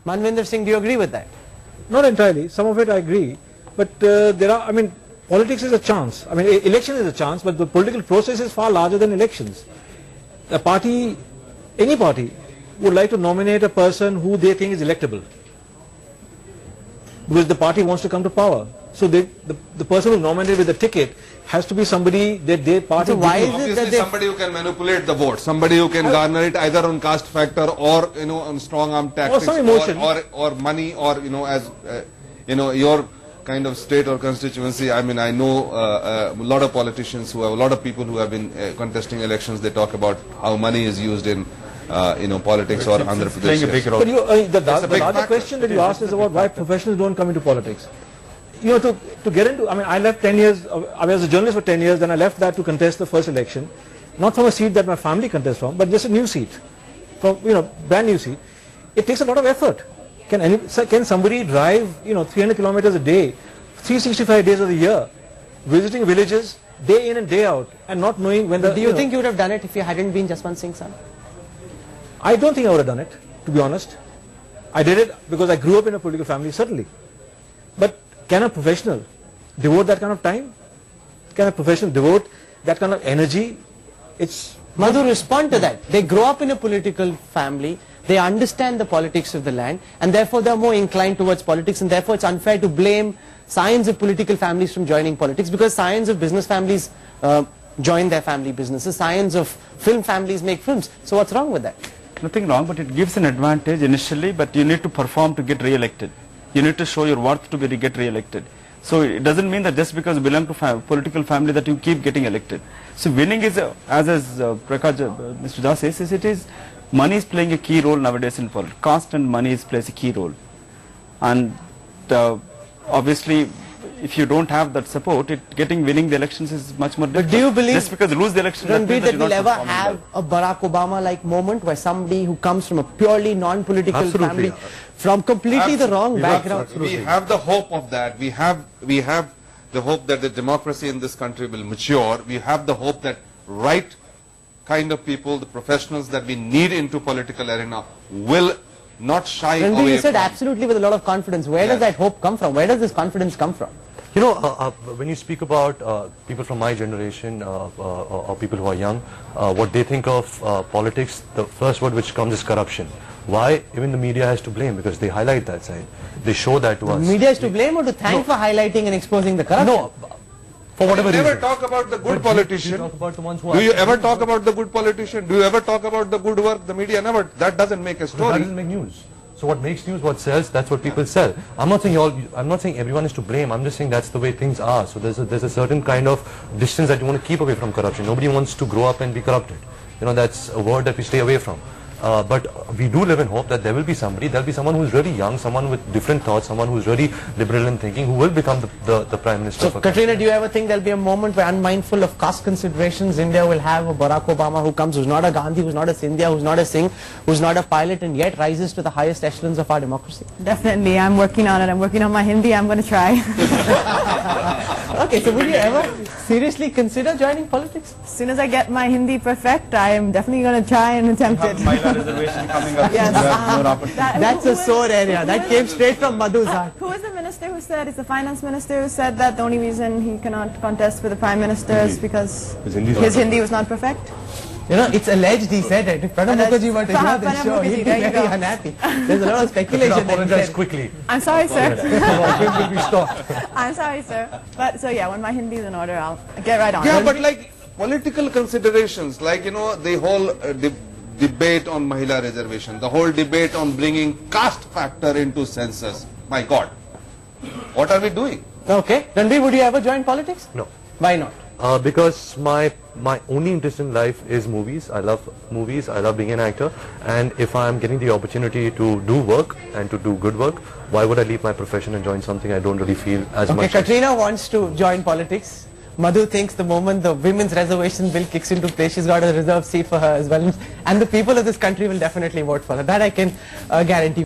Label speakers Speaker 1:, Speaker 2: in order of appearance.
Speaker 1: Manvinder Singh, do you agree with that?
Speaker 2: Not entirely. Some of it I agree. But there are, I mean, politics is a chance. I mean, election is a chance, but the political process is far larger than elections. A party, any party, would like to nominate a person who they think is electable, because the party wants to come to power. So the person who is nominated with the ticket has to be somebody that their party...
Speaker 1: So why is it that
Speaker 3: somebody who can manipulate the vote, somebody who can garner it either on caste factor or, you know, on strong arm tactics,
Speaker 2: or some emotion,
Speaker 3: or money, or, you know, as you know, your kind of state or constituency. I mean, I know a lot of politicians who have, a lot of people who have been contesting elections. They talk about how money is used in you know, politics or Andhra Pradesh.
Speaker 2: Playing a big role. But you, the other question that you asked is about why professionals don't come into politics. You know, to get into, I mean, I left 10 years, I was a journalist for 10 years, then I left that to contest the first election, not from a seat that my family contests from, but just a new seat, from, you know, brand new seat. It takes a lot of effort. Can somebody drive, you know, 300 kilometers a day, 365 days of the year, visiting villages, day in and day out, and not knowing when the...
Speaker 1: Do you think you would have done it if you hadn't been Jaswant Singh's son?
Speaker 2: I don't think I would have done it, to be honest. I did it because I grew up in a political family, certainly. But can a professional devote that kind of time? Can a professional devote that kind of energy? It's...
Speaker 1: Madhu, respond to that. They grow up in a political family, they understand the politics of the land, and therefore they are more inclined towards politics, and therefore it's unfair to blame scions of political families from joining politics, because scions of business families join their family businesses, scions of film families make films. So what's wrong with that?
Speaker 4: Nothing wrong, but it gives an advantage initially, but you need to perform to get re-elected. You need to show your worth to get re-elected. So it doesn't mean that just because you belong to political family that you keep getting elected. So winning is, as Prakash, Mr. Jha says, it is, money is playing a key role nowadays in politics. Caste and money plays a key role. And obviously, if you don't have that support, winning the elections is much more difficult.
Speaker 1: But do you believe,
Speaker 4: just because you lose the election, that
Speaker 1: we'll ever have a Barack Obama-like moment where somebody who comes from a purely non-political family, from completely the wrong background?
Speaker 3: We have the hope of that. We have the hope that the democracy in this country will mature. We have the hope that right kind of people, the professionals that we need into political arena, will not shy away from.
Speaker 1: You said absolutely with a lot of confidence. Where does that hope come from? Where does this confidence come from?
Speaker 5: You know, when you speak about people from my generation or people who are young, what they think of politics, the first word which comes is corruption. Why? Even the media has to blame, because they highlight that side. They show that to us.
Speaker 1: The media is to blame or to thank for highlighting and exposing the corruption?
Speaker 5: No. For whatever reason.
Speaker 3: Do you ever talk about the good politician?
Speaker 5: Do
Speaker 3: you ever talk about the good politician? Do you ever talk about the good work? The media never. That doesn't make a story.
Speaker 5: That doesn't make news. So what makes news, what sells, that's what people sell. I'm not saying everyone is to blame. I'm just saying that's the way things are. So there's a certain kind of distance that you want to keep away from corruption. Nobody wants to grow up and be corrupted. You know, that's a word that we stay away from. But we do live in hope that there will be somebody, there will be someone who is really young, someone with different thoughts, someone who is really liberal in thinking, who will become the Prime Minister.
Speaker 1: So, Katrina, do you ever think there will be a moment where, unmindful of caste considerations, India will have a Barack Obama who comes, who's not a Gandhi, who's not a Scindia, who's not a Singh, who's not a pilot, and yet rises to the highest echelons of our democracy?
Speaker 6: Definitely, I'm working on it. I'm working on my Hindi. I'm going to try.
Speaker 1: Okay, so would you ever seriously consider joining politics?
Speaker 6: As soon as I get my Hindi perfect, I am definitely going to try and attempt it.
Speaker 4: Reservation coming up.
Speaker 6: Yes.
Speaker 1: That's a sore area. That came straight from Madhu's heart.
Speaker 6: Who is the minister who said, it's the finance minister who said that the only reason he cannot contest for the prime minister is because his Hindi was not perfect?
Speaker 1: You know, it's alleged he said it. If Pranab Mukherjee were to hear this show, he'd be very unhappy. There's a lot of speculation.
Speaker 5: Apologize quickly.
Speaker 6: I'm sorry, sir.
Speaker 5: Will be stopped.
Speaker 6: I'm sorry, sir. But so yeah, when my Hindi is in order, I'll get right on it.
Speaker 3: Yeah, but like political considerations, like, you know, the whole debate on Mahila reservation, the whole debate on bringing caste factor into census. My God, what are we doing?
Speaker 1: Okay, Ranveer, would you ever join politics?
Speaker 5: No.
Speaker 1: Why not?
Speaker 5: Because my only interest in life is movies. I love movies. I love being an actor. And if I am getting the opportunity to do work and to do good work, why would I leave my profession and join something I don't really feel as much?
Speaker 1: Okay, Katrina wants to join politics. Madhu thinks the moment the women's reservation bill kicks into place, she's got a reserved seat for her as well. And the people of this country will definitely vote for her. That I can guarantee.